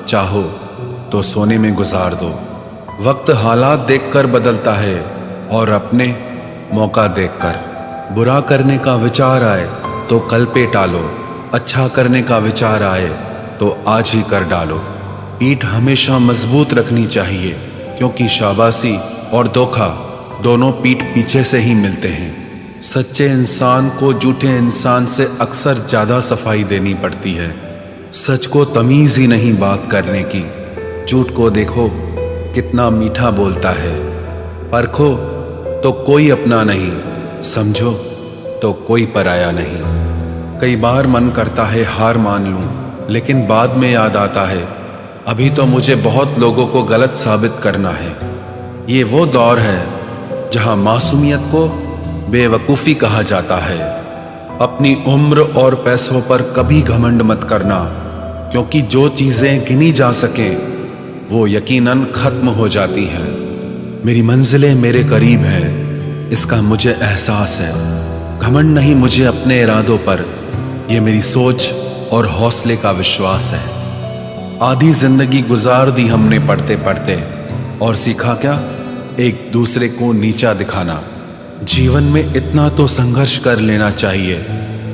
चाहो तो सोने में गुजार दो। वक्त हालात देखकर बदलता है और अपने मौका देखकर। बुरा करने का विचार आए तो कल पे टालो, अच्छा करने का विचार आए तो आज ही कर डालो। पीठ हमेशा मजबूत रखनी चाहिए, क्योंकि शाबाशी और धोखा दोनों पीठ पीछे से ही मिलते हैं। सच्चे इंसान को झूठे इंसान से अक्सर ज़्यादा सफाई देनी पड़ती है। सच को तमीज़ ही नहीं बात करने की। झूठ को देखो कितना मीठा बोलता है। परखो तो कोई अपना नहीं, समझो तो कोई पराया नहीं। कई बार मन करता है हार मान लूं, लेकिन बाद में याद आता है अभी तो मुझे बहुत लोगों को गलत साबित करना है। ये वो दौर है जहां मासूमियत को बेवकूफ़ी कहा जाता है। अपनी उम्र और पैसों पर कभी घमंड मत करना, क्योंकि जो चीज़ें गिनी जा सकें वो यकीनन ख़त्म हो जाती हैं। मेरी मंजिलें मेरे करीब हैं, इसका मुझे एहसास है। घमंड नहीं मुझे अपने इरादों पर, ये मेरी सोच और हौसले का विश्वास है। आधी जिंदगी गुजार दी हमने पढ़ते पढ़ते, और सीखा क्या? एक दूसरे को नीचा दिखाना। जीवन में इतना तो संघर्ष कर लेना चाहिए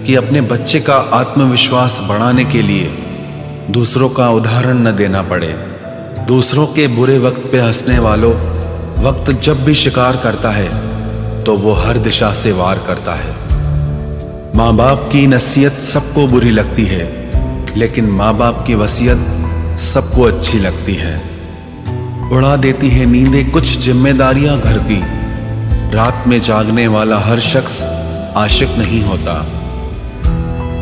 कि अपने बच्चे का आत्मविश्वास बढ़ाने के लिए दूसरों का उदाहरण न देना पड़े। दूसरों के बुरे वक्त पे हंसने वालों, वक्त जब भी शिकार करता है तो वो हर दिशा से वार करता है। माँ बाप की नसीहत सबको बुरी लगती है, लेकिन माँ बाप की वसीयत सबको अच्छी लगती है। उड़ा देती है नींदें कुछ जिम्मेदारियां घर की। रात में जागने वाला हर शख्स आशिक नहीं होता।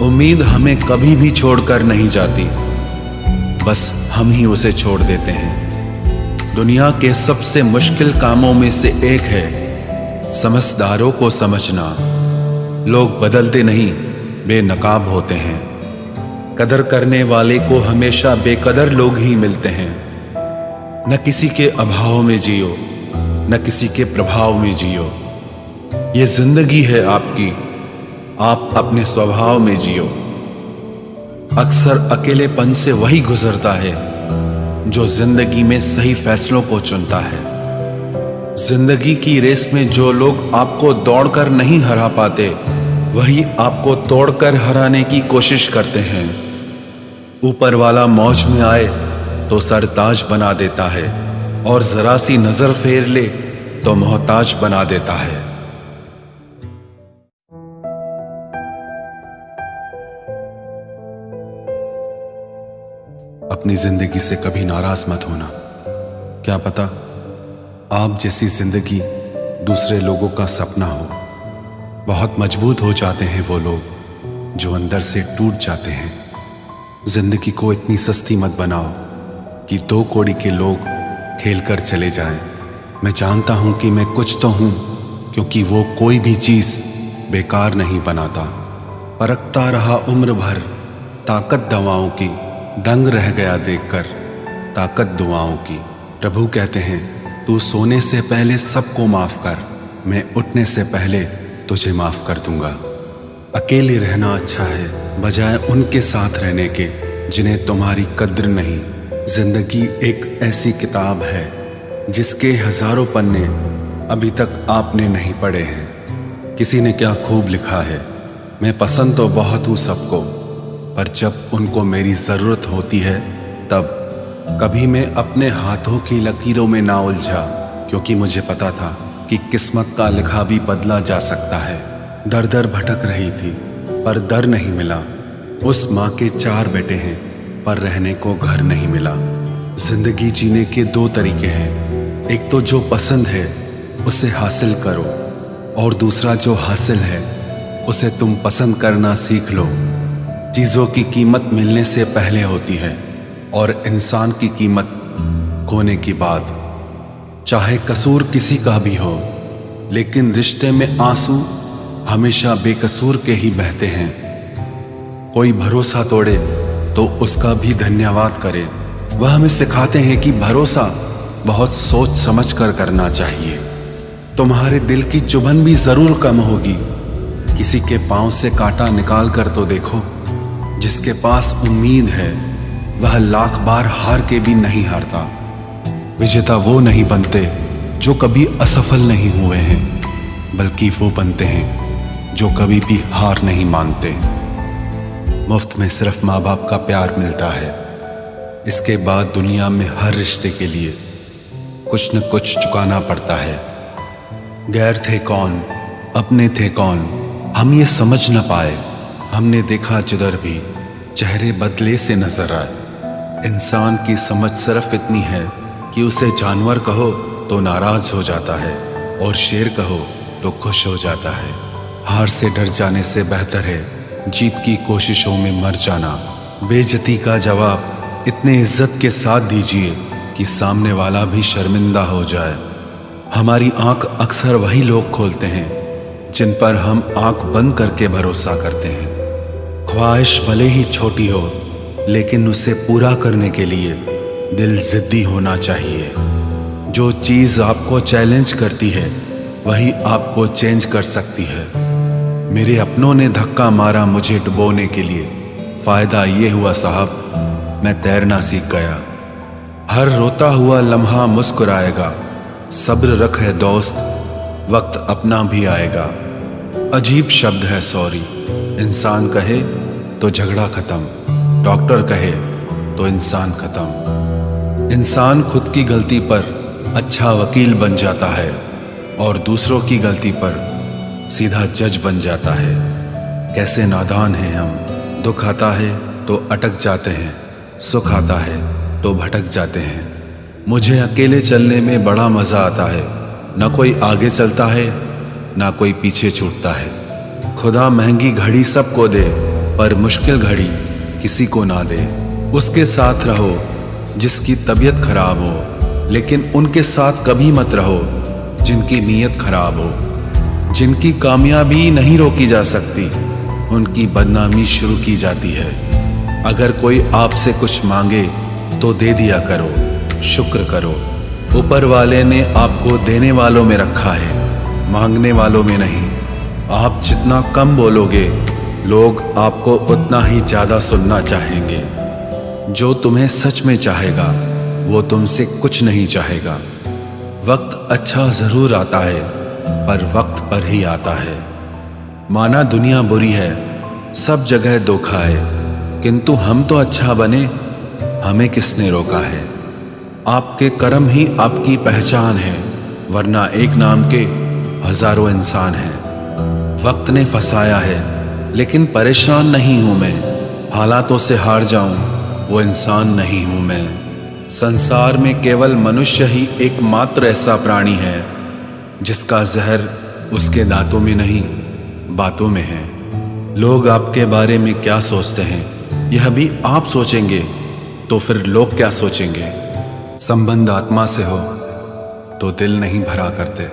उम्मीद हमें कभी भी छोड़कर नहीं जाती, बस हम ही उसे छोड़ देते हैं। दुनिया के सबसे मुश्किल कामों में से एक है समझदारों को समझना। लोग बदलते नहीं, बेनकाब होते हैं। कदर करने वाले को हमेशा बेकदर लोग ही मिलते हैं। न किसी के अभाव में जियो, न किसी के प्रभाव में जियो। ये जिंदगी है आपकी, आप अपने स्वभाव में जियो। अक्सर अकेलेपन से वही गुजरता है जो जिंदगी में सही फैसलों को चुनता है। जिंदगी की रेस में जो लोग आपको दौड़कर नहीं हरा पाते, वही आपको तोड़कर हराने की कोशिश करते हैं। ऊपर वाला मौज में आए तो सरताज बना देता है, और जरा सी नजर फेर ले तो मोहताज बना देता है। अपनी जिंदगी से कभी नाराज मत होना। क्या पता आप जैसी जिंदगी दूसरे लोगों का सपना हो। बहुत मजबूत हो जाते हैं वो लोग जो अंदर से टूट जाते हैं। जिंदगी को इतनी सस्ती मत बनाओ कि दो कौड़ी के लोग खेल कर चले जाएं। मैं जानता हूं कि मैं कुछ तो हूं, क्योंकि वो कोई भी चीज बेकार नहीं बनाता। परखता रहा उम्र भर ताकत दवाओं की, दंग रह गया देखकर ताकत दुआओं की। प्रभु कहते हैं तू सोने से पहले सबको माफ कर, मैं उठने से पहले तुझे माफ कर दूंगा। अकेले रहना अच्छा है बजाय उनके साथ रहने के जिन्हें तुम्हारी कद्र नहीं। जिंदगी एक ऐसी किताब है जिसके हजारों पन्ने अभी तक आपने नहीं पढ़े हैं। किसी ने क्या खूब लिखा है, मैं पसंद तो बहुत हूँ सबको, पर जब उनको मेरी ज़रूरत होती है तब। कभी मैं अपने हाथों की लकीरों में ना उलझा, क्योंकि मुझे पता था कि किस्मत का लिखा भी बदला जा सकता है। दर दर भटक रही थी पर दर नहीं मिला। उस माँ के 4 बेटे हैं पर रहने को घर नहीं मिला। जिंदगी जीने के 2 तरीके हैं, एक तो जो पसंद है उसे हासिल करो, और दूसरा जो हासिल है उसे तुम पसंद करना सीख लो। चीज़ों की कीमत मिलने से पहले होती है और इंसान की कीमत खोने के बाद। चाहे कसूर किसी का भी हो, लेकिन रिश्ते में आंसू हमेशा बेकसूर के ही बहते हैं। कोई भरोसा तोड़े तो उसका भी धन्यवाद करे। वह हमें सिखाते हैं कि भरोसा बहुत सोच समझ कर करना चाहिए। तुम्हारे दिल की चुभन भी जरूर कम होगी। किसी के पांव से कांटा निकाल कर तो देखो। जिसके पास उम्मीद है वह लाख बार हार के भी नहीं हारता। विजेता वो नहीं बनते जो कभी असफल नहीं हुए हैं, बल्कि वो बनते हैं जो कभी भी हार नहीं मानते। मुफ्त में सिर्फ माँ बाप का प्यार मिलता है। इसके बाद दुनिया में हर रिश्ते के लिए कुछ न कुछ चुकाना पड़ता है। गैर थे कौन, अपने थे कौन, हम ये समझ न पाए। हमने देखा जिधर भी चेहरे बदले से नजर आए। इंसान की समझ सिर्फ इतनी है कि उसे जानवर कहो तो नाराज हो जाता है और शेर कहो तो खुश हो जाता है। हार से डर जाने से बेहतर है जीत की कोशिशों में मर जाना। बेइज्जती का जवाब इतने इज्जत के साथ दीजिए कि सामने वाला भी शर्मिंदा हो जाए। हमारी आंख अक्सर वही लोग खोलते हैं जिन पर हम आंख बंद करके भरोसा करते हैं। ख्वाहिश भले ही छोटी हो, लेकिन उसे पूरा करने के लिए दिल जिद्दी होना चाहिए। जो चीज़ आपको चैलेंज करती है वही आपको चेंज कर सकती है। मेरे अपनों ने धक्का मारा मुझे डुबोने के लिए, फ़ायदा ये हुआ साहब मैं तैरना सीख गया। हर रोता हुआ लम्हा मुस्कुराएगा, सब्र रख है दोस्त, वक्त अपना भी आएगा। अजीब शब्द है सॉरी, इंसान कहे तो झगड़ा खत्म, डॉक्टर कहे तो इंसान खत्म। इंसान खुद की गलती पर अच्छा वकील बन जाता है और दूसरों की गलती पर सीधा जज बन जाता है। कैसे नादान हैं हम। दुख आता है तो अटक जाते हैं, सुख आता है तो भटक जाते हैं। मुझे अकेले चलने में बड़ा मज़ा आता है। ना कोई आगे चलता है ना कोई पीछे छूटता है। खुदा महंगी घड़ी सबको दे, पर मुश्किल घड़ी किसी को ना दे। उसके साथ रहो जिसकी तबीयत खराब हो, लेकिन उनके साथ कभी मत रहो जिनकी नीयत खराब हो। जिनकी कामयाबी नहीं रोकी जा सकती, उनकी बदनामी शुरू की जाती है। अगर कोई आपसे कुछ मांगे तो दे दिया करो, शुक्र करो। ऊपर वाले ने आपको देने वालों में रखा है, मांगने वालों में नहीं। आप जितना कम बोलोगे, लोग आपको उतना ही ज़्यादा सुनना चाहेंगे। जो तुम्हें सच में चाहेगा वो तुमसे कुछ नहीं चाहेगा। वक्त अच्छा ज़रूर आता है, पर वक्त पर ही आता है। माना दुनिया बुरी है, सब जगह धोखा है, किंतु हम तो अच्छा बने, हमें किसने रोका है। आपके कर्म ही आपकी पहचान है, वरना एक नाम के हजारों इंसान हैं। वक्त ने फंसाया है, लेकिन परेशान नहीं हूं मैं। हालातों से हार जाऊं वो इंसान नहीं हूं मैं। संसार में केवल मनुष्य ही एकमात्र ऐसा प्राणी है जिसका जहर उसके दांतों में नहीं बातों में है। लोग आपके बारे में क्या सोचते हैं यह भी आप सोचेंगे तो फिर लोग क्या सोचेंगे। संबंध आत्मा से हो तो दिल नहीं भरा करते।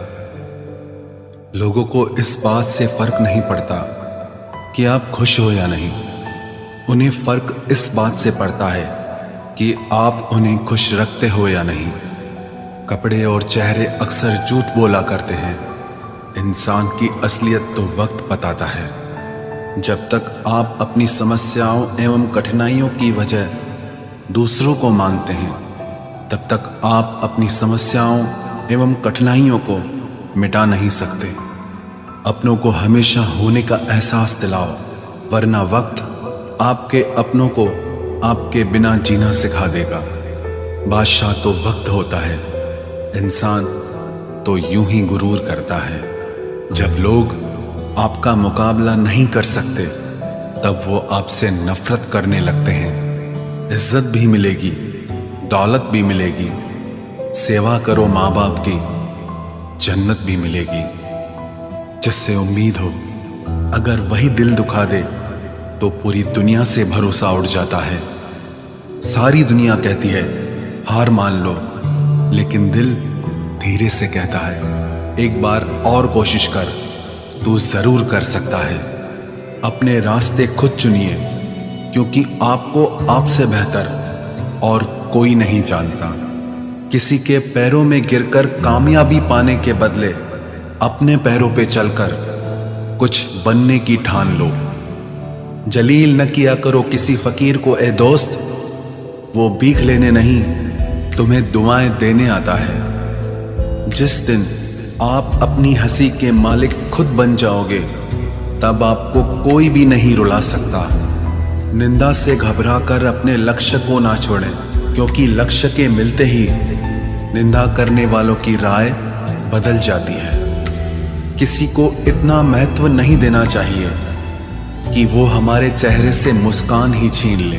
लोगों को इस बात से फर्क नहीं पड़ता कि आप खुश हो या नहीं, उन्हें फर्क इस बात से पड़ता है कि आप उन्हें खुश रखते हो या नहीं। कपड़े और चेहरे अक्सर झूठ बोला करते हैं, इंसान की असलियत तो वक्त बताता है। जब तक आप अपनी समस्याओं एवं कठिनाइयों की वजह दूसरों को मानते हैं, तब तक आप अपनी समस्याओं एवं कठिनाइयों को मिटा नहीं सकते। अपनों को हमेशा होने का एहसास दिलाओ, वरना वक्त आपके अपनों को आपके बिना जीना सिखा देगा। बादशाह तो वक्त होता है, इंसान तो यूं ही गुरूर करता है। जब लोग आपका मुकाबला नहीं कर सकते, तब वो आपसे नफरत करने लगते हैं। इज्जत भी मिलेगी, दौलत भी मिलेगी, सेवा करो माँ बाप की, जन्नत भी मिलेगी। जिससे उम्मीद हो, अगर वही दिल दुखा दे तो पूरी दुनिया से भरोसा उठ जाता है। सारी दुनिया कहती है हार मान लो, लेकिन दिल धीरे से कहता है एक बार और कोशिश कर, तू जरूर कर सकता है। अपने रास्ते खुद चुनिए, क्योंकि आपको आपसे बेहतर और कोई नहीं जानता। किसी के पैरों में गिरकर कामयाबी पाने के बदले अपने पैरों पे चलकर कुछ बनने की ठान लो। जलील न किया करो किसी फकीर को ए दोस्त, वो भीख लेने नहीं, तुम्हें दुआएं देने आता है। जिस दिन आप अपनी हंसी के मालिक खुद बन जाओगे, तब आपको कोई भी नहीं रुला सकता। निंदा से घबराकर अपने लक्ष्य को ना छोड़ें, क्योंकि लक्ष्य के मिलते ही निंदा करने वालों की राय बदल जाती है। किसी को इतना महत्व नहीं देना चाहिए कि वो हमारे चेहरे से मुस्कान ही छीन ले।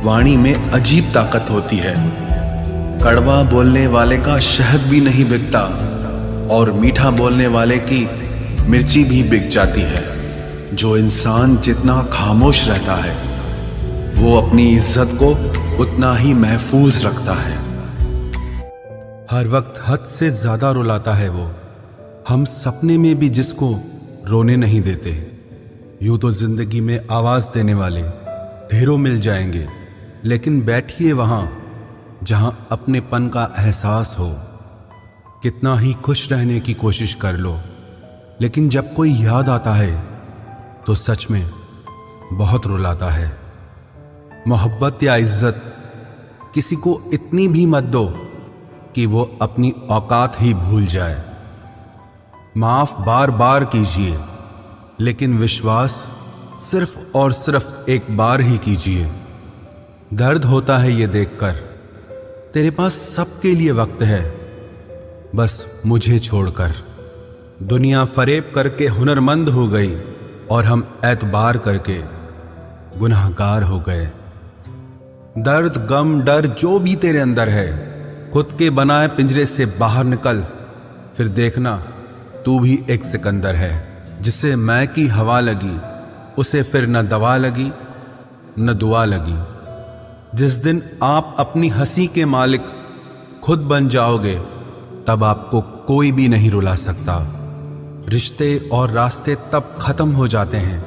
वाणी में अजीब ताकत होती है। कड़वा बोलने वाले का शहद भी नहीं बिकता और मीठा बोलने वाले की मिर्ची भी बिक जाती है। जो इंसान जितना खामोश रहता है, वो अपनी इज्जत को उतना ही महफूज रखता है। हर वक्त हद से ज्यादा रुलाता है वो। हम सपने में भी जिसको रोने नहीं देते। यूं तो जिंदगी में आवाज देने वाले ढेरों मिल जाएंगे, लेकिन बैठिए वहां जहां अपनेपन का एहसास हो। कितना ही खुश रहने की कोशिश कर लो, लेकिन जब कोई याद आता है तो सच में बहुत रुलाता है। मोहब्बत या इज्जत किसी को इतनी भी मत दो कि वो अपनी औकात ही भूल जाए। माफ बार बार कीजिए, लेकिन विश्वास सिर्फ और सिर्फ एक बार ही कीजिए। दर्द होता है ये देखकर, तेरे पास सबके लिए वक्त है, बस मुझे छोड़कर। दुनिया फरेब करके हुनरमंद हो गई और हम एतबार करके गुनाहगार हो गए। दर्द, गम, डर जो भी तेरे अंदर है, खुद के बनाए पिंजरे से बाहर निकल, फिर देखना तू भी एक सिकंदर है। जिसे मैं की हवा लगी, उसे फिर न दवा लगी न दुआ लगी। जिस दिन आप अपनी हंसी के मालिक खुद बन जाओगे, तब आपको कोई भी नहीं रुला सकता। रिश्ते और रास्ते तब खत्म हो जाते हैं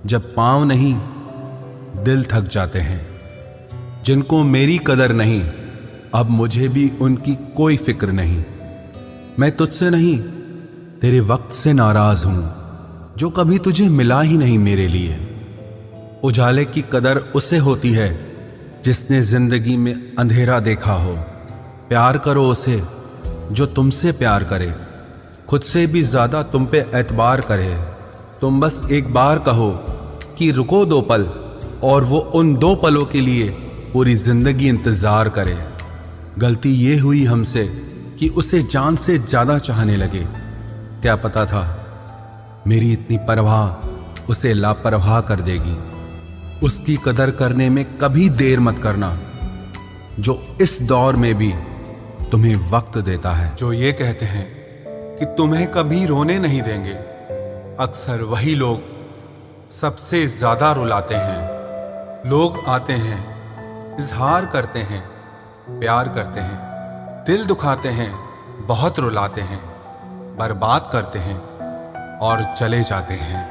जब पांव नहीं, दिल थक जाते हैं। जिनको मेरी कदर नहीं, अब मुझे भी उनकी कोई फिक्र नहीं। मैं तुझसे नहीं, तेरे वक्त से नाराज हूं, जो कभी तुझे मिला ही नहीं मेरे लिए। उजाले की कदर उसे होती है जिसने जिंदगी में अंधेरा देखा हो। प्यार करो उसे जो तुमसे प्यार करे, खुद से भी ज्यादा तुम पे एतबार करे। तुम बस एक बार कहो कि रुको 2 पल, और वो उन 2 पलों के लिए पूरी जिंदगी इंतजार करे। गलती ये हुई हमसे कि उसे जान से ज्यादा चाहने लगे। क्या पता था मेरी इतनी परवाह उसे लापरवाह कर देगी। उसकी कदर करने में कभी देर मत करना, जो इस दौर में भी तुम्हें वक्त देता है। जो ये कहते हैं कि तुम्हें कभी रोने नहीं देंगे, अक्सर वही लोग सबसे ज्यादा रुलाते हैं। लोग आते हैं, इजहार करते हैं, प्यार करते हैं, दिल दुखाते हैं, बहुत रुलाते हैं, बर्बाद करते हैं और चले जाते हैं।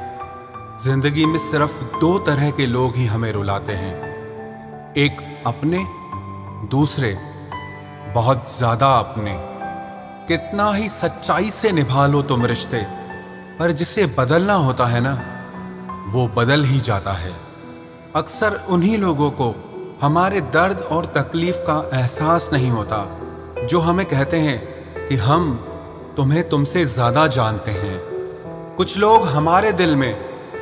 जिंदगी में सिर्फ 2 तरह के लोग ही हमें रुलाते हैं, एक अपने, दूसरे बहुत ज्यादा अपने। कितना ही सच्चाई से निभा लो तुम रिश्ते, पर जिसे बदलना होता है ना, वो बदल ही जाता है। अक्सर उन्हीं लोगों को हमारे दर्द और तकलीफ का एहसास नहीं होता, जो हमें कहते हैं कि हम तुम्हें तुमसे ज्यादा जानते हैं। कुछ लोग हमारे दिल में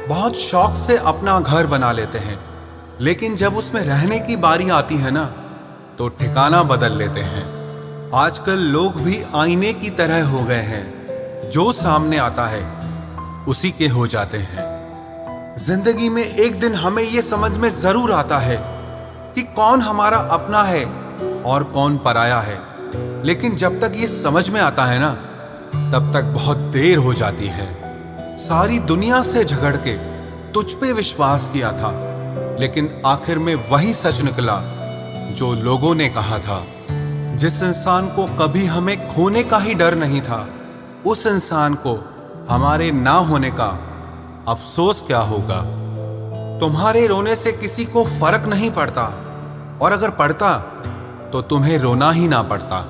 बहुत शौक से अपना घर बना लेते हैं, लेकिन जब उसमें रहने की बारी आती है ना, तो ठिकाना बदल लेते हैं। आजकल लोग भी आईने की तरह हो गए हैं, जो सामने आता है उसी के हो जाते हैं। जिंदगी में एक दिन हमें यह समझ में जरूर आता है कि कौन हमारा अपना है और कौन पराया है, लेकिन जब तक ये समझ में आता है ना, तब तक बहुत देर हो जाती है। सारी दुनिया से झगड़ के तुझ पे विश्वास किया था, लेकिन आखिर में वही सच निकला जो लोगों ने कहा था। जिस इंसान को कभी हमें खोने का ही डर नहीं था, उस इंसान को हमारे ना होने का अफसोस क्या होगा। तुम्हारे रोने से किसी को फर्क नहीं पड़ता, और अगर पड़ता तो तुम्हें रोना ही ना पड़ता।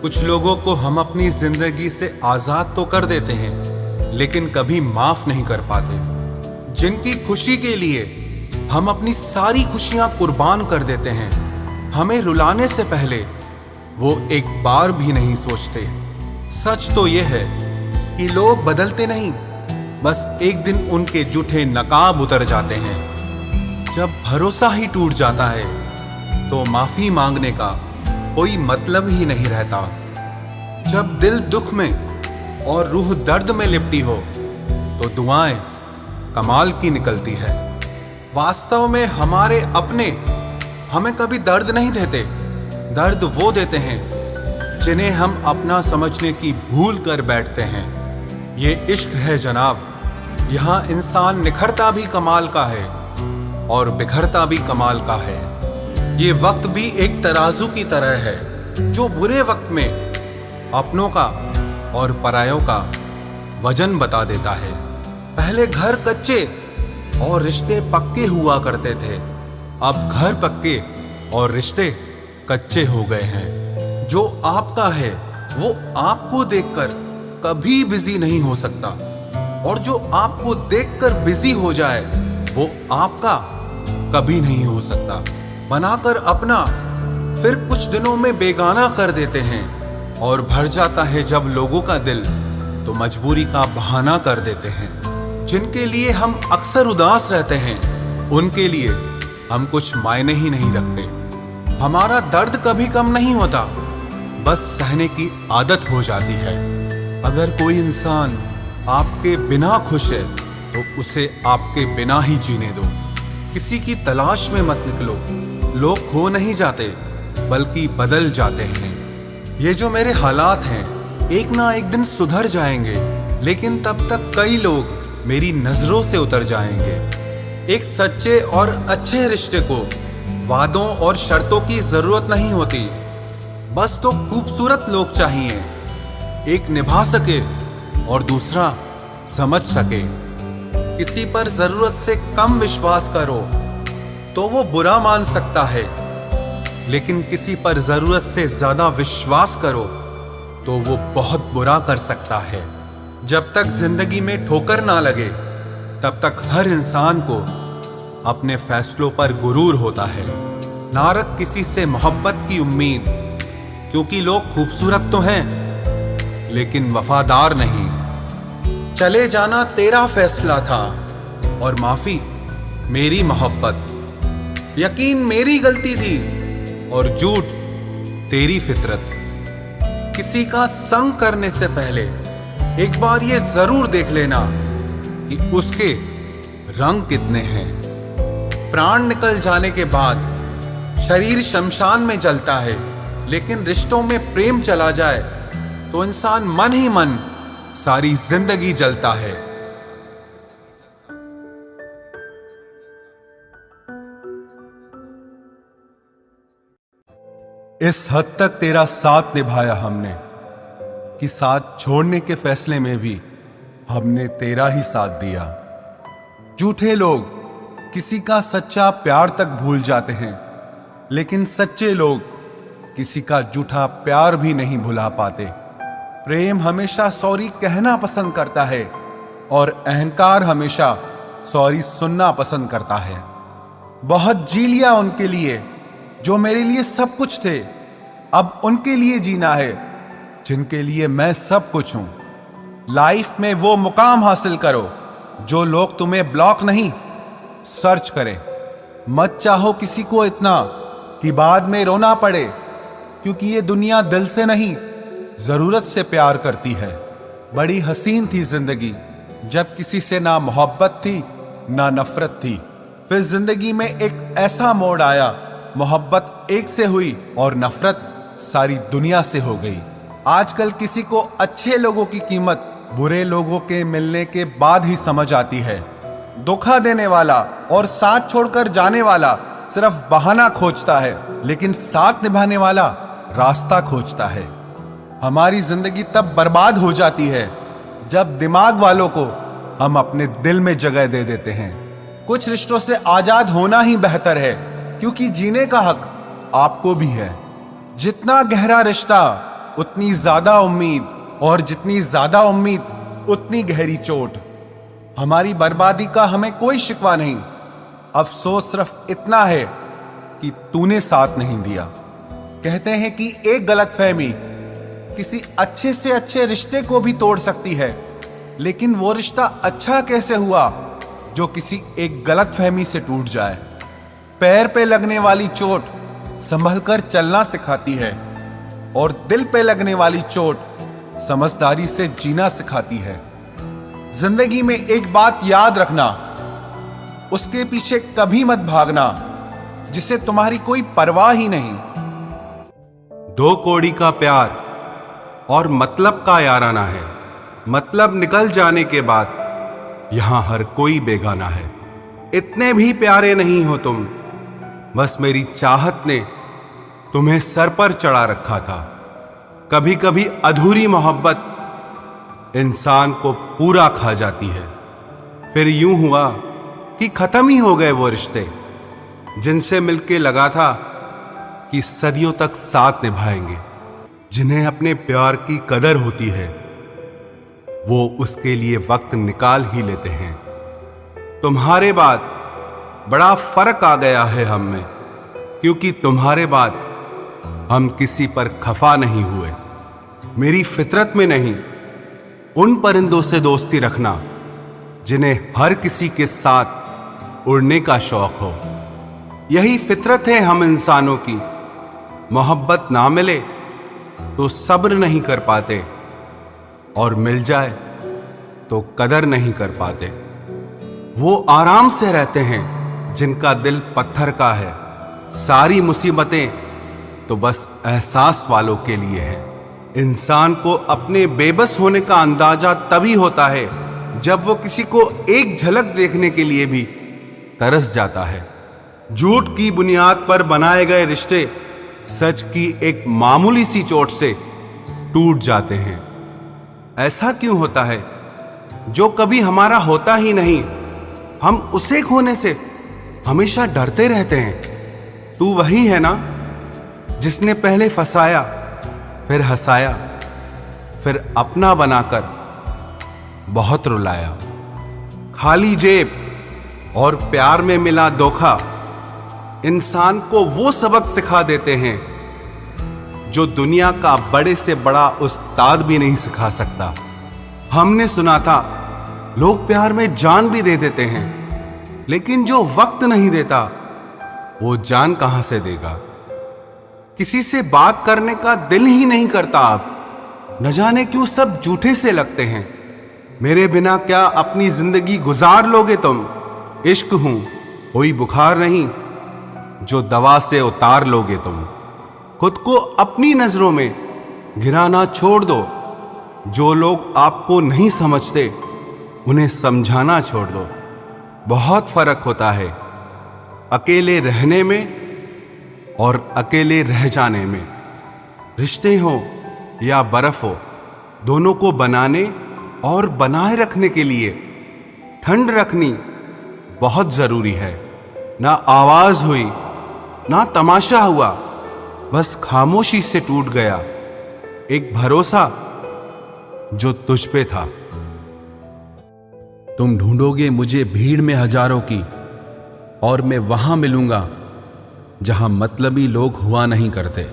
कुछ लोगों को हम अपनी जिंदगी से आजाद तो कर देते हैं, लेकिन कभी माफ नहीं कर पाते। जिनकी खुशी के लिए हम अपनी सारी खुशियां कुर्बान कर देते हैं, हमें रुलाने से पहले वो एक बार भी नहीं सोचते। सच तो ये है कि लोग बदलते नहीं, बस एक दिन उनके जूठे नकाब उतर जाते हैं। जब भरोसा ही टूट जाता है तो माफी मांगने का कोई मतलब ही नहीं रहता। जब दिल दुख में और रूह दर्द में लिपटी हो तो दुआएं कमाल की निकलती है। वास्तव में हमारे अपने हमें कभी दर्द नहीं देते, दर्द वो देते हैं जिन्हें हम अपना समझने की भूल कर बैठते हैं। ये इश्क है जनाब, यहाँ इंसान निखरता भी कमाल का है और बिखरता भी कमाल का है। ये वक्त भी एक तराजू की तरह है जो बुरे वक्त में अपनों का और परायों का वजन बता देता है। पहले घर कच्चे और रिश्ते पक्के हुआ करते थे, अब घर पक्के और रिश्ते कच्चे हो गए हैं। जो आपका है वो आपको देखकर कभी बिजी नहीं हो सकता, और जो आपको देखकर बिजी हो जाए वो आपका कभी नहीं हो सकता। बनाकर अपना फिर कुछ दिनों में बेगाना कर देते हैं, और भर जाता है जब लोगों का दिल तो मजबूरी का बहाना कर देते हैं। जिनके लिए हम अक्सर उदास रहते हैं उनके लिए हम कुछ मायने ही नहीं रखते। हमारा दर्द कभी कम नहीं होता, बस सहने की आदत हो जाती है। अगर कोई इंसान आपके बिना खुश है तो उसे आपके बिना ही जीने दो। किसी की तलाश में मत निकलो। लोग खो नहीं जाते बल्कि बदल जाते हैं। ये जो मेरे हालात हैं एक ना एक दिन सुधर जाएंगे, लेकिन तब तक कई लोग मेरी नजरों से उतर जाएंगे। एक सच्चे और अच्छे रिश्ते को वादों और शर्तों की जरूरत नहीं होती, बस तो खूबसूरत लोग चाहिए। एक निभा सके और दूसरा समझ सके। किसी पर जरूरत से कम विश्वास करो तो वो बुरा मान सकता है, लेकिन किसी पर जरूरत से ज्यादा विश्वास करो तो वो बहुत बुरा कर सकता है। जब तक जिंदगी में ठोकर ना लगे तब तक हर इंसान को अपने फैसलों पर गुरूर होता है। ना रख किसी से मोहब्बत की उम्मीद, क्योंकि लोग खूबसूरत तो हैं लेकिन वफादार नहीं। चले जाना तेरा फैसला था और माफी मेरी मोहब्बत। यकीन मेरी गलती थी और झूठ तेरी फितरत। किसी का संग करने से पहले एक बार ये जरूर देख लेना कि उसके रंग कितने हैं। प्राण निकल जाने के बाद शरीर शमशान में जलता है, लेकिन रिश्तों में प्रेम चला जाए तो इंसान मन ही मन सारी जिंदगी जलता है। इस हद तक तेरा साथ निभाया हमने कि साथ छोड़ने के फैसले में भी हमने तेरा ही साथ दिया। झूठे लोग किसी का सच्चा प्यार तक भूल जाते हैं, लेकिन सच्चे लोग किसी का झूठा प्यार भी नहीं भुला पाते। प्रेम हमेशा सॉरी कहना पसंद करता है और अहंकार हमेशा सॉरी सुनना पसंद करता है। बहुत जी लिया उनके लिए जो मेरे लिए सब कुछ थे, अब उनके लिए जीना है जिनके लिए मैं सब कुछ हूं। लाइफ में वो मुकाम हासिल करो जो लोग तुम्हें ब्लॉक नहीं सर्च करें। मत चाहो किसी को इतना कि बाद में रोना पड़े, क्योंकि ये दुनिया दिल से नहीं जरूरत से प्यार करती है। बड़ी हसीन थी जिंदगी जब किसी से ना मोहब्बत थी ना नफरत थी। फिर जिंदगी में एक ऐसा मोड़ आया, मोहब्बत एक से हुई और नफरत सारी दुनिया से हो गई। आजकल किसी को अच्छे लोगों की कीमत बुरे लोगों के मिलने के बाद ही समझ आती है। धोखा देने वाला और साथ छोड़कर जाने वाला सिर्फ बहाना खोजता है, लेकिन साथ निभाने वाला रास्ता खोजता है। हमारी जिंदगी तब बर्बाद हो जाती है जब दिमाग वालों को हम अपने दिल में जगह दे देते हैं। कुछ रिश्तों से आजाद होना ही बेहतर है, क्योंकि जीने का हक आपको भी है। जितना गहरा रिश्ता उतनी ज्यादा उम्मीद, और जितनी ज्यादा उम्मीद उतनी गहरी चोट। हमारी बर्बादी का हमें कोई शिकवा नहीं, अफसोस सिर्फ इतना है कि तूने साथ नहीं दिया। कहते हैं कि एक गलतफहमी किसी अच्छे से अच्छे रिश्ते को भी तोड़ सकती है, लेकिन वो रिश्ता अच्छा कैसे हुआ जो किसी एक गलतफहमी से टूट जाए। पैर पे लगने वाली चोट संभल कर चलना सिखाती है और दिल पे लगने वाली चोट समझदारी से जीना सिखाती है। जिंदगी में एक बात याद रखना, उसके पीछे कभी मत भागना जिसे तुम्हारी कोई परवाह ही नहीं। दो कौड़ी का प्यार और मतलब का याराना है। मतलब निकल जाने के बाद यहां हर कोई बेगाना है। इतने भी प्यारे नहीं हो तुम, बस मेरी चाहत ने तुम्हें सर पर चढ़ा रखा था। कभी कभी अधूरी मोहब्बत इंसान को पूरा खा जाती है। फिर यूं हुआ कि खत्म ही हो गए वो रिश्ते जिनसे मिलके लगा था कि सदियों तक साथ निभाएंगे। जिन्हें अपने प्यार की कदर होती है वो उसके लिए वक्त निकाल ही लेते हैं। तुम्हारे बाद बड़ा फर्क आ गया है हम में, क्योंकि तुम्हारे बाद हम किसी पर खफा नहीं हुए। मेरी फितरत में नहीं उन परिंदों से दोस्ती रखना जिन्हें हर किसी के साथ उड़ने का शौक हो। यही फितरत है हम इंसानों की। मोहब्बत ना मिले तो सब्र नहीं कर पाते, और मिल जाए तो कदर नहीं कर पाते। वो आराम से रहते हैं जिनका दिल पत्थर का है। सारी मुसीबतें तो बस एहसास वालों के लिए है। इंसान को अपने बेबस होने का अंदाजा तभी होता है जब वो किसी को एक झलक देखने के लिए भी तरस जाता है। झूठ की बुनियाद पर बनाए गए रिश्ते सच की एक मामूली सी चोट से टूट जाते हैं। ऐसा क्यों होता है? जो कभी हमारा होता ही नहीं, हम उसे खोने से हमेशा डरते रहते हैं। तू वही है ना जिसने पहले फंसाया, फिर हंसाया, फिर अपना बनाकर बहुत रुलाया। खाली जेब और प्यार में मिला धोखा इंसान को वो सबक सिखा देते हैं जो दुनिया का बड़े से बड़ा उस्ताद भी नहीं सिखा सकता। हमने सुना था लोग प्यार में जान भी दे देते हैं, लेकिन जो वक्त नहीं देता वो जान कहां से देगा। किसी से बात करने का दिल ही नहीं करता अब, न जाने क्यों सब झूठे से लगते हैं। मेरे बिना क्या अपनी जिंदगी गुजार लोगे तुम? इश्क हूं कोई बुखार नहीं जो दवा से उतार लोगे तुम। खुद को अपनी नजरों में गिराना छोड़ दो। जो लोग आपको नहीं समझते उन्हें समझाना छोड़ दो। बहुत फर्क होता है अकेले रहने में और अकेले रह जाने में। रिश्ते हो या बर्फ हो, दोनों को बनाने और बनाए रखने के लिए ठंड रखनी बहुत जरूरी है। ना आवाज हुई ना तमाशा हुआ, बस खामोशी से टूट गया एक भरोसा जो तुझ पे था। तुम ढूंढोगे मुझे भीड़ में हजारों की, और मैं वहां मिलूंगा जहां मतलबी लोग हुआ नहीं करते।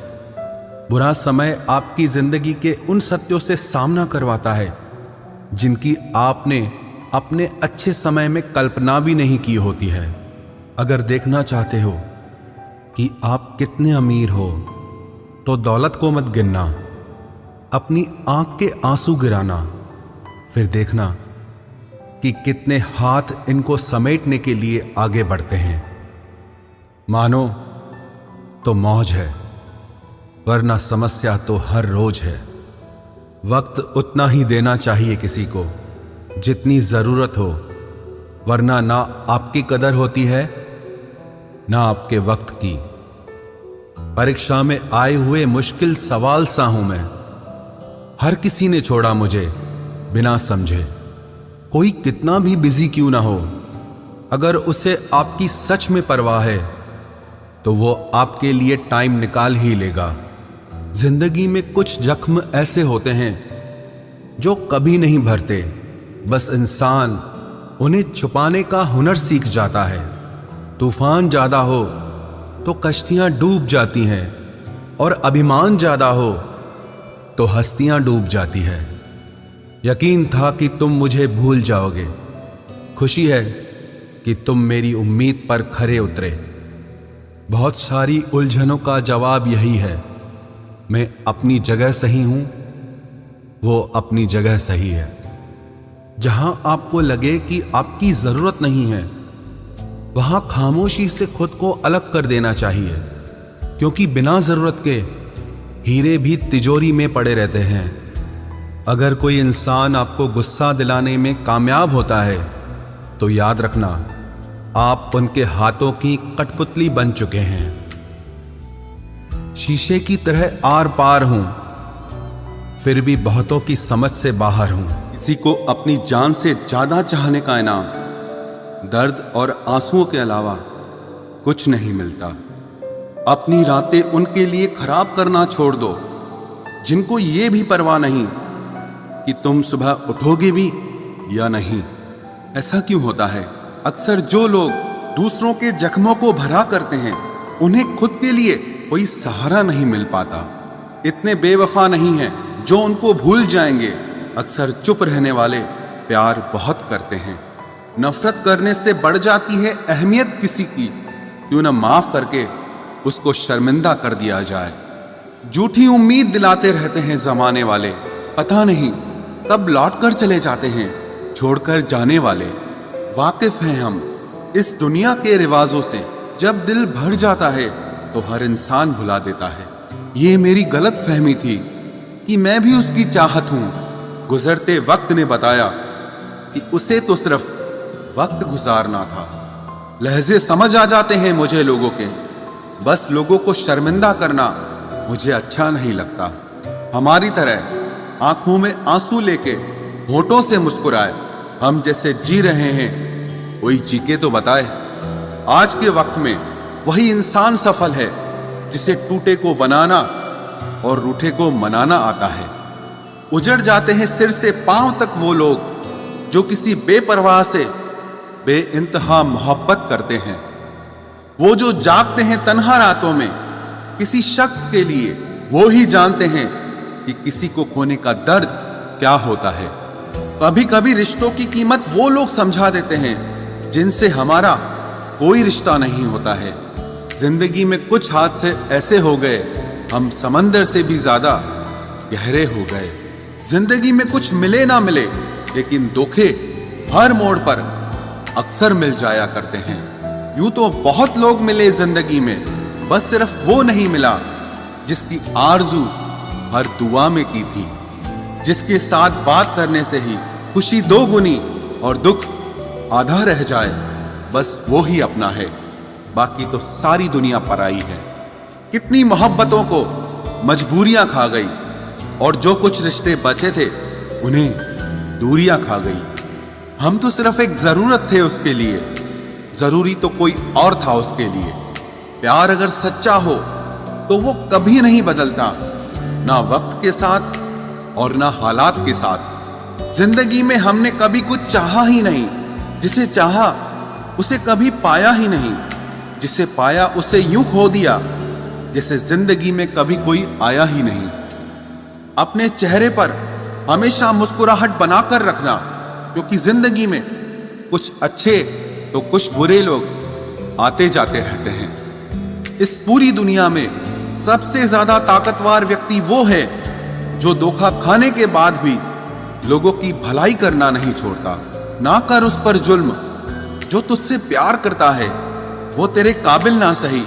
बुरा समय आपकी जिंदगी के उन सत्यों से सामना करवाता है जिनकी आपने अपने अच्छे समय में कल्पना भी नहीं की होती है। अगर देखना चाहते हो कि आप कितने अमीर हो तो दौलत को मत गिनना, अपनी आंख के आंसू गिराना, फिर देखना कि कितने हाथ इनको समेटने के लिए आगे बढ़ते हैं। मानो तो मौज है, वरना समस्या तो हर रोज है। वक्त उतना ही देना चाहिए किसी को जितनी जरूरत हो, वरना ना आपकी कदर होती है ना आपके वक्त की। परीक्षा में आए हुए मुश्किल सवाल सा हूं मैं। हर किसी ने छोड़ा मुझे बिना समझे। कोई कितना भी बिजी क्यों ना हो, अगर उसे आपकी सच में परवाह है तो वो आपके लिए टाइम निकाल ही लेगा। जिंदगी में कुछ जख्म ऐसे होते हैं जो कभी नहीं भरते, बस इंसान उन्हें छुपाने का हुनर सीख जाता है। तूफान ज्यादा हो तो कश्तियां डूब जाती हैं, और अभिमान ज्यादा हो तो हस्तियां डूब जाती है। यकीन था कि तुम मुझे भूल जाओगे, खुशी है कि तुम मेरी उम्मीद पर खरे उतरे। बहुत सारी उलझनों का जवाब यही है, मैं अपनी जगह सही हूं, वो अपनी जगह सही है। जहां आपको लगे कि आपकी जरूरत नहीं है, वहां खामोशी से खुद को अलग कर देना चाहिए, क्योंकि बिना जरूरत के हीरे भी तिजोरी में पड़े रहते हैं। अगर कोई इंसान आपको गुस्सा दिलाने में कामयाब होता है तो याद रखना, आप उनके हाथों की कठपुतली बन चुके हैं। शीशे की तरह आर पार हूं, फिर भी बहुतों की समझ से बाहर हूं। किसी को अपनी जान से ज्यादा चाहने का इनाम दर्द और आंसुओं के अलावा कुछ नहीं मिलता। अपनी रातें उनके लिए खराब करना छोड़ दो जिनको ये भी परवाह नहीं कि तुम सुबह उठोगे भी या नहीं। ऐसा क्यों होता है? अक्सर जो लोग दूसरों के जख्मों को भरा करते हैं, उन्हें खुद के लिए कोई सहारा नहीं मिल पाता। इतने बेवफा नहीं हैं जो उनको भूल जाएंगे। अक्सर चुप रहने वाले प्यार बहुत करते हैं। नफरत करने से बढ़ जाती है अहमियत किसी की। क्यों न माफ करके उसको शर्मिंदा कर दिया जाए। झूठी उम्मीद दिलाते रहते हैं जमाने वाले, पता नहीं कब लौट कर चले जाते हैं छोड़कर जाने वाले। वाकिफ हैं हम इस दुनिया के रिवाजों से। जब दिल भर जाता है तो हर इंसान भुला देता है। ये मेरी गलत फहमी थी कि मैं भी उसकी चाहत हूं। गुजरते वक्त ने बताया कि उसे तो सिर्फ वक्त गुजारना था। लहजे समझ आ जाते हैं मुझे लोगों के, बस लोगों को शर्मिंदा करना मुझे अच्छा नहीं लगता। हमारी तरह आंखों में आंसू लेके होठों से मुस्कुराए। हम जैसे जी रहे हैं कोई जी के तो बताए। आज के वक्त में वही इंसान सफल है जिसे टूटे को बनाना और रूठे को मनाना आता है। उजड़ जाते हैं सिर से पांव तक वो लोग जो किसी बेपरवाह से बेइंतहा मोहब्बत करते हैं। वो जो जागते हैं तन्हा रातों में किसी शख्स के लिए, वो ही जानते हैं कि किसी को खोने का दर्द क्या होता है। कभी कभी रिश्तों की कीमत वो लोग समझा देते हैं जिनसे हमारा कोई रिश्ता नहीं होता है। जिंदगी में कुछ हादसे ऐसे हो गए, हम समंदर से भी ज्यादा गहरे हो गए। जिंदगी में कुछ मिले ना मिले, लेकिन धोखे हर मोड़ पर अक्सर मिल जाया करते हैं। यूं तो बहुत लोग मिले जिंदगी में, बस सिर्फ वो नहीं मिला जिसकी आरजू हर दुआ में की थी। जिसके साथ बात करने से ही खुशी दोगुनी और दुख आधा रह जाए, बस वो ही अपना है, बाकी तो सारी दुनिया पराई है। कितनी मोहब्बतों को मजबूरियां खा गई, और जो कुछ रिश्ते बचे थे उन्हें दूरियां खा गई। हम तो सिर्फ एक जरूरत थे उसके लिए, जरूरी तो कोई और था उसके लिए। प्यार अगर सच्चा हो तो वो कभी नहीं बदलता, ना वक्त के साथ और ना हालात के साथ। जिंदगी में हमने कभी कुछ चाहा ही नहीं, जिसे चाहा उसे कभी पाया ही नहीं, जिसे पाया उसे यूं खो दिया जैसे जिंदगी में कभी कोई आया ही नहीं। अपने चेहरे पर हमेशा मुस्कुराहट बनाकर रखना, क्योंकि जिंदगी में कुछ अच्छे तो कुछ बुरे लोग आते जाते रहते हैं। इस पूरी दुनिया में सबसे ज्यादा ताकतवर व्यक्ति वो है जो धोखा खाने के बाद भी लोगों की भलाई करना नहीं छोड़ता। ना कर उस पर जुल्म जो तुझसे प्यार करता है, वो तेरे काबिल ना सही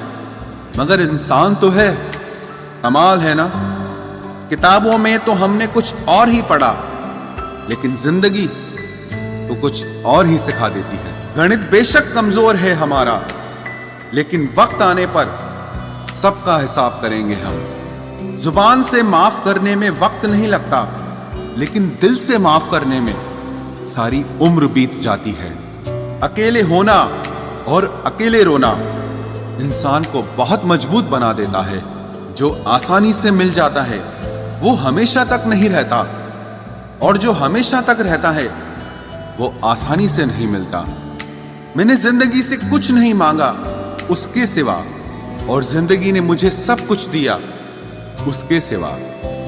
मगर इंसान तो है। कमाल है ना, किताबों में तो हमने कुछ और ही पढ़ा, लेकिन जिंदगी तो कुछ और ही सिखा देती है। गणित बेशक कमजोर है हमारा, लेकिन वक्त आने पर सबका हिसाब करेंगे हम। जुबान से माफ करने में वक्त नहीं लगता, लेकिन दिल से माफ करने में सारी उम्र बीत जाती है। अकेले होना और अकेले रोना इंसान को बहुत मजबूत बना देता है। जो आसानी से मिल जाता है वो हमेशा तक नहीं रहता, और जो हमेशा तक रहता है वो आसानी से नहीं मिलता। मैंने जिंदगी से कुछ नहीं मांगा उसके सिवा और जिंदगी ने मुझे सब कुछ दिया। उसके सिवा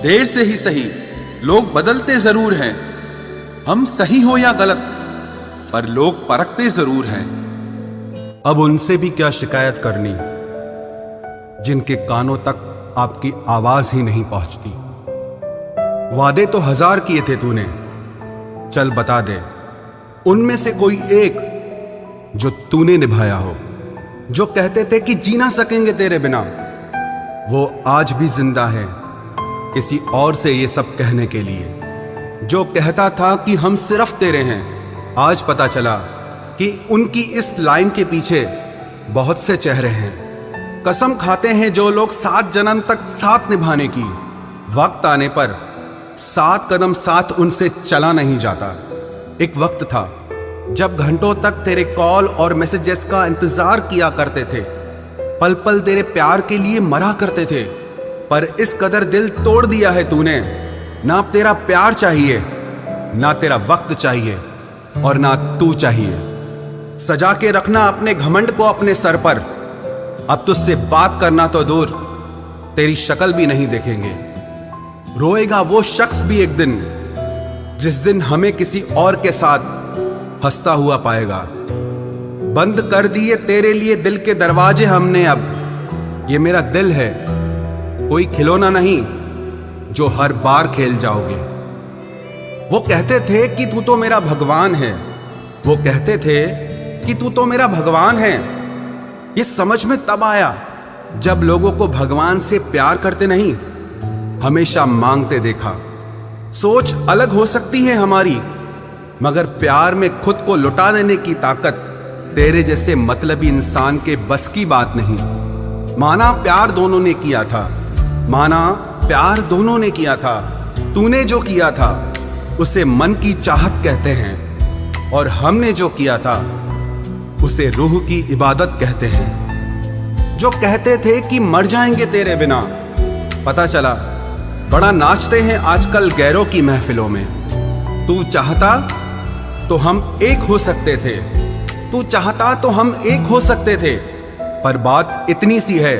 देर से ही सही लोग बदलते जरूर हैं। हम सही हो या गलत, पर लोग परखते जरूर हैं। अब उनसे भी क्या शिकायत करनी जिनके कानों तक आपकी आवाज ही नहीं पहुंचती। वादे तो 1000 किए थे तूने, चल बता दे उनमें से कोई एक जो तूने निभाया हो। जो कहते थे कि जी ना सकेंगे तेरे बिना, वो आज भी जिंदा है किसी और से ये सब कहने के लिए। जो कहता था कि हम सिर्फ तेरे हैं, आज पता चला कि उनकी इस लाइन के पीछे बहुत से चेहरे हैं। कसम खाते हैं जो लोग 7 जन्म तक साथ निभाने की, वक्त आने पर 7 कदम साथ उनसे चला नहीं जाता। एक वक्त था जब घंटों तक तेरे कॉल और मैसेजेस का इंतजार किया करते थे, पल पल तेरे प्यार के लिए मरा करते थे। पर इस कदर दिल तोड़ दिया है तूने। ना तेरा प्यार चाहिए, ना तेरा वक्त चाहिए, और ना तू चाहिए। सजा के रखना अपने घमंड को अपने सर पर। अब तुझसे बात करना तो दूर, तेरी शक्ल भी नहीं देखेंगे। रोएगा वो शख्स भी एक दिन, जिस दिन हमें किसी और के साथ हंसता हुआ पाएगा। बंद कर दिए तेरे लिए दिल के दरवाजे हमने अब। ये मेरा दिल है, कोई खिलौना नहीं जो हर बार खेल जाओगे। वो कहते थे कि तू तो मेरा भगवान है। वो कहते थे कि तू तो मेरा भगवान है। ये समझ में तब आया जब लोगों को भगवान से प्यार करते नहीं, हमेशा मांगते देखा। सोच अलग हो सकती है हमारी, मगर प्यार में खुद को लुटा देने की ताकत तेरे जैसे मतलबी इंसान के बस की बात नहीं। माना प्यार दोनों ने किया था, माना प्यार दोनों ने किया था। तूने जो किया था उसे मन की चाहत कहते हैं, और हमने जो किया था उसे रूह की इबादत कहते हैं। जो कहते थे कि मर जाएंगे तेरे बिना, पता चला बड़ा नाचते हैं आजकल गैरों की महफिलों में। तू चाहता तो हम एक हो सकते थे, तू चाहता तो हम एक हो सकते थे। पर बात इतनी सी है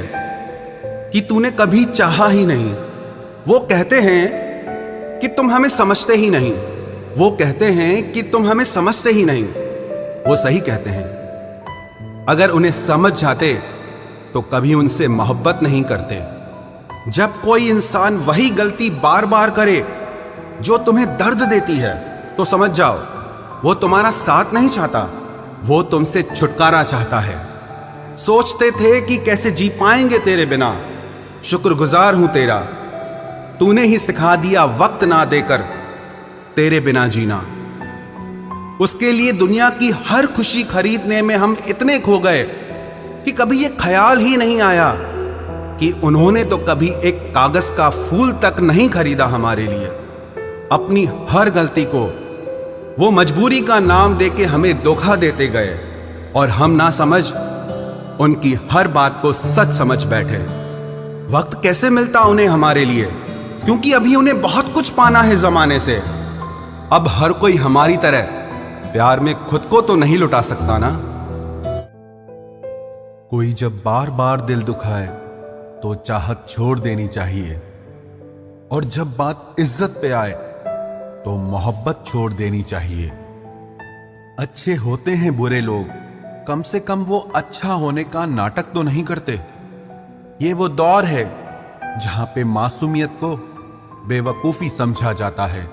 कि तूने कभी चाहा ही नहीं। वो कहते हैं कि तुम हमें समझते ही नहीं। वो कहते हैं कि तुम हमें समझते ही नहीं। वो सही कहते हैं। अगर उन्हें समझ जाते तो कभी उनसे मोहब्बत नहीं करते। जब कोई इंसान वही गलती बार बार करे जो तुम्हें दर्द देती है, तो समझ जाओ वो तुम्हारा साथ नहीं चाहता, वो तुमसे छुटकारा चाहता है। सोचते थे कि कैसे जी पाएंगे तेरे बिना। शुक्रगुजार हूं तेरा, तूने ही सिखा दिया वक्त ना देकर तेरे बिना जीना। उसके लिए दुनिया की हर खुशी खरीदने में हम इतने खो गए कि कभी ये ख्याल ही नहीं आया कि उन्होंने तो कभी एक कागज का फूल तक नहीं खरीदा हमारे लिए। अपनी हर गलती को वो मजबूरी का नाम देके हमें धोखा देते गए, और हम ना समझ उनकी हर बात को सच समझ बैठे। वक्त कैसे मिलता उन्हें हमारे लिए, क्योंकि अभी उन्हें बहुत कुछ पाना है जमाने से। अब हर कोई हमारी तरह प्यार में खुद को तो नहीं लुटा सकता ना। कोई जब बार बार दिल दुखाए तो चाहत छोड़ देनी चाहिए, और जब बात इज्जत पे आए तो मोहब्बत छोड़ देनी चाहिए। अच्छे होते हैं बुरे लोग, कम से कम वो अच्छा होने का नाटक तो नहीं करते। ये वो दौर है जहां पे मासूमियत को बेवकूफी समझा जाता है।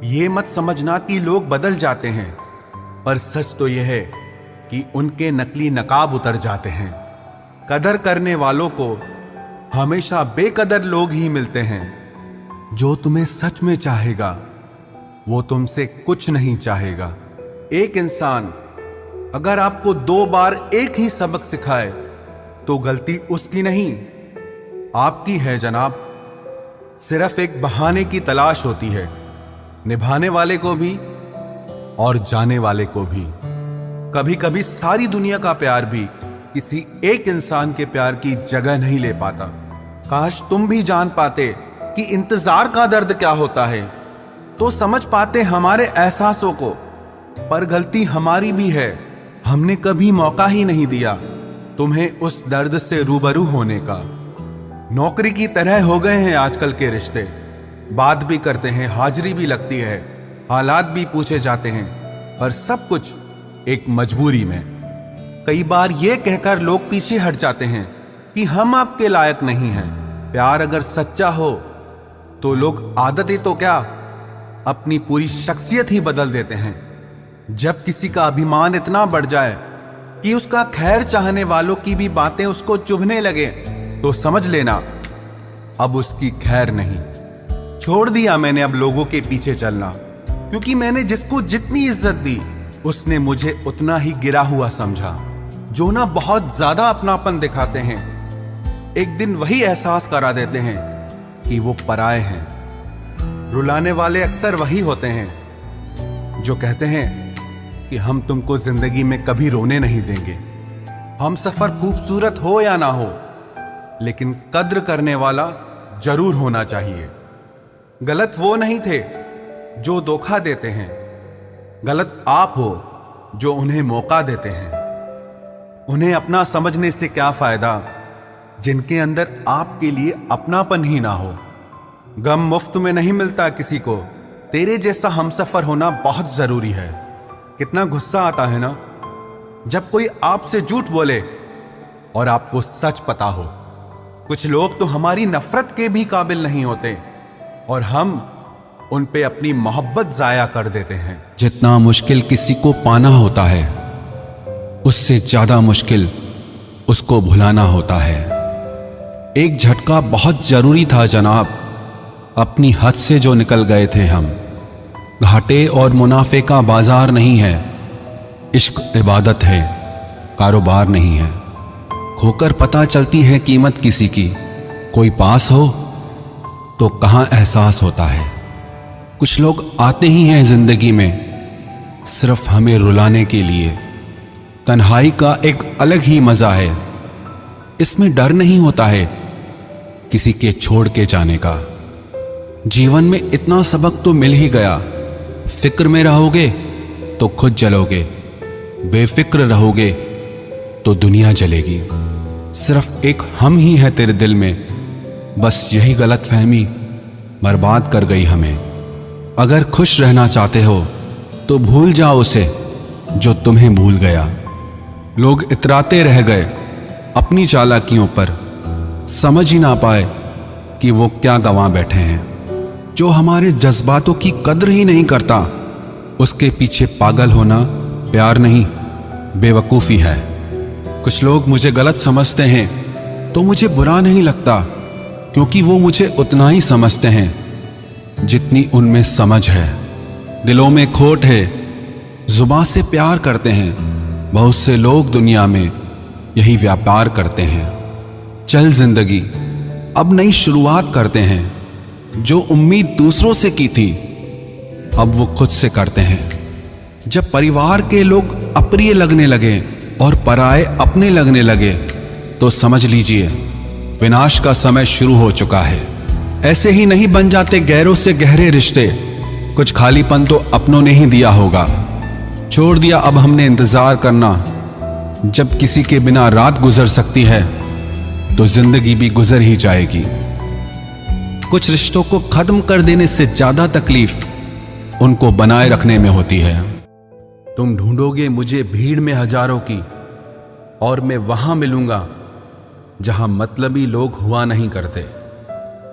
ये मत समझना कि लोग बदल जाते हैं, पर सच तो यह है कि उनके नकली नकाब उतर जाते हैं। कदर करने वालों को हमेशा बेकदर लोग ही मिलते हैं। जो तुम्हें सच में चाहेगा वो तुमसे कुछ नहीं चाहेगा। एक इंसान अगर आपको 2 बार एक ही सबक सिखाए तो गलती उसकी नहीं, आपकी है जनाब। सिर्फ एक बहाने की तलाश होती है, निभाने वाले को भी और जाने वाले को भी। कभी कभी सारी दुनिया का प्यार भी किसी एक इंसान के प्यार की जगह नहीं ले पाता। काश तुम भी जान पाते कि इंतजार का दर्द क्या होता है, तो समझ पाते हमारे एहसासों को। पर गलती हमारी भी है, हमने कभी मौका ही नहीं दिया। तुम्हें उस दर्द से रूबरू होने का। नौकरी की तरह हो गए हैं आजकल के रिश्ते। बात भी करते हैं, हाजिरी भी लगती है, हालात भी पूछे जाते हैं, पर सब कुछ एक मजबूरी में। कई बार ये कहकर लोग पीछे हट जाते हैं कि हम आपके लायक नहीं हैं। प्यार अगर सच्चा हो तो लोग आदतें तो क्या, अपनी पूरी शख्सियत ही बदल देते हैं। जब किसी का अभिमान इतना बढ़ जाए कि उसका खैर चाहने वालों की भी बातें उसको चुभने लगे, तो समझ लेना अब उसकी खैर नहीं। छोड़ दिया मैंने अब लोगों के पीछे चलना, क्योंकि मैंने जिसको जितनी इज्जत दी उसने मुझे उतना ही गिरा हुआ समझा। जो ना बहुत ज्यादा अपनापन दिखाते हैं, एक दिन वही एहसास करा देते हैं कि वो पराए हैं। रुलाने वाले अक्सर वही होते हैं जो कहते हैं कि हम तुमको जिंदगी में कभी रोने नहीं देंगे। हम सफर खूबसूरत हो या ना हो, लेकिन कद्र करने वाला जरूर होना चाहिए। गलत वो नहीं थे जो धोखा देते हैं, गलत आप हो जो उन्हें मौका देते हैं। उन्हें अपना समझने से क्या फायदा जिनके अंदर आपके लिए अपनापन ही ना हो। गम मुफ्त में नहीं मिलता किसी को, तेरे जैसा हमसफर होना बहुत जरूरी है। कितना गुस्सा आता है ना जब कोई आपसे झूठ बोले और आपको सच पता हो। कुछ लोग तो हमारी नफरत के भी काबिल नहीं होते और हम उन पे अपनी मोहब्बत जाया कर देते हैं। जितना मुश्किल किसी को पाना होता है, उससे ज्यादा मुश्किल उसको भुलाना होता है। एक झटका बहुत जरूरी था जनाब, अपनी हद से जो निकल गए थे हम। घाटे और मुनाफे का बाजार नहीं है, इश्क इबादत है, कारोबार नहीं है। खोकर पता चलती है कीमत किसी की, कोई पास हो तो कहाँ एहसास होता है। कुछ लोग आते ही हैं जिंदगी में सिर्फ हमें रुलाने के लिए। तन्हाई का एक अलग ही मजा है, इसमें डर नहीं होता है किसी के छोड़ के जाने का। जीवन में इतना सबक तो मिल ही गया, फिक्र में रहोगे तो खुद जलोगे, बेफिक्र रहोगे तो दुनिया जलेगी। सिर्फ एक हम ही है तेरे दिल में, बस यही गलतफहमी बर्बाद कर गई हमें। अगर खुश रहना चाहते हो तो भूल जाओ उसे जो तुम्हें भूल गया। लोग इतराते रह गए अपनी चालाकियों पर, समझ ही ना पाए कि वो क्या गंवा बैठे हैं। जो हमारे जज्बातों की कद्र ही नहीं करता, उसके पीछे पागल होना प्यार नहीं, बेवकूफ़ी है। कुछ लोग मुझे गलत समझते हैं तो मुझे बुरा नहीं लगता, क्योंकि वो मुझे उतना ही समझते हैं जितनी उनमें समझ है। दिलों में खोट है, जुबान से प्यार करते हैं। बहुत से लोग दुनिया में यही व्यापार करते हैं। चल जिंदगी अब नई शुरुआत करते हैं। जो उम्मीद दूसरों से की थी अब वो खुद से करते हैं। जब परिवार के लोग अप्रिय लगने लगे और पराये अपने लगने लगे, तो समझ लीजिए विनाश का समय शुरू हो चुका है। ऐसे ही नहीं बन जाते गैरों से गहरे रिश्ते, कुछ खालीपन तो अपनों ने ही दिया होगा। छोड़ दिया अब हमने इंतजार करना। जब किसी के बिना रात गुजर सकती है तो जिंदगी भी गुजर ही जाएगी। कुछ रिश्तों को खत्म कर देने से ज्यादा तकलीफ उनको बनाए रखने में होती है। तुम ढूंढोगे मुझे भीड़ में हजारों की, और मैं वहां मिलूंगा जहां मतलबी लोग हुआ नहीं करते।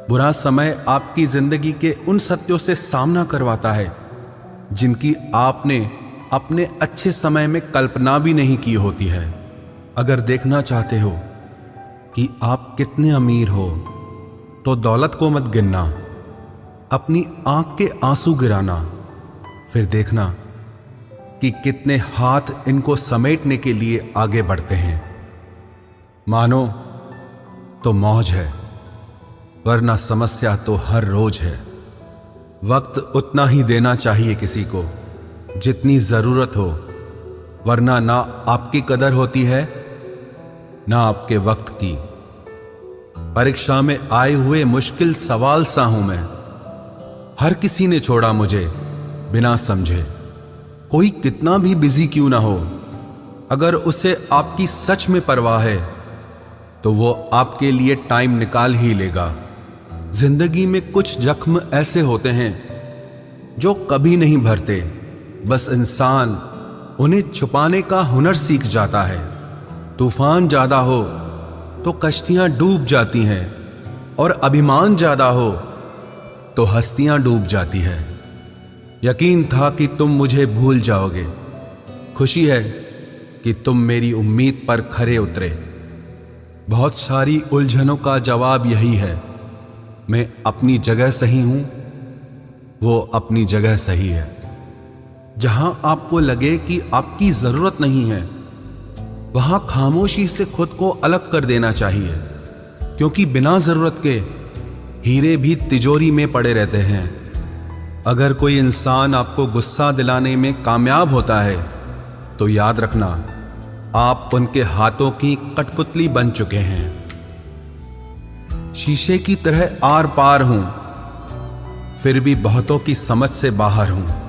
बुरा समय आपकी जिंदगी के उन सत्यों से सामना करवाता है जिनकी आपने अपने अच्छे समय में कल्पना भी नहीं की होती है। अगर देखना चाहते हो कि आप कितने अमीर हो, तो दौलत को मत गिनना, अपनी आंख के आंसू गिराना, फिर देखना कि कितने हाथ इनको समेटने के लिए आगे बढ़ते हैं। मानो तो मौज है, वरना समस्या तो हर रोज है। वक्त उतना ही देना चाहिए किसी को जितनी जरूरत हो, वरना ना आपकी कदर होती है ना आपके वक्त की। परीक्षा में आए हुए मुश्किल सवाल सा हूं मैं। हर किसी ने छोड़ा मुझे बिना समझे, कोई कितना भी बिजी क्यों ना हो। अगर उसे आपकी सच में परवाह है तो वो आपके लिए टाइम निकाल ही लेगा। जिंदगी में कुछ जख्म ऐसे होते हैं जो कभी नहीं भरते, बस इंसान उन्हें छुपाने का हुनर सीख जाता है। तूफान ज्यादा हो तो कश्तियां डूब जाती हैं और अभिमान ज्यादा हो तो हस्तियां डूब जाती है। यकीन था कि तुम मुझे भूल जाओगे, खुशी है कि तुम मेरी उम्मीद पर खरे उतरे। बहुत सारी उलझनों का जवाब यही है, मैं अपनी जगह सही हूं, वो अपनी जगह सही है। जहां आपको लगे कि आपकी जरूरत नहीं है, वहां खामोशी से खुद को अलग कर देना चाहिए, क्योंकि बिना जरूरत के हीरे भी तिजोरी में पड़े रहते हैं। अगर कोई इंसान आपको गुस्सा दिलाने में कामयाब होता है तो याद रखना, आप उनके हाथों की कठपुतली बन चुके हैं। शीशे की तरह आर पार हूं, फिर भी बहुतों की समझ से बाहर हूं।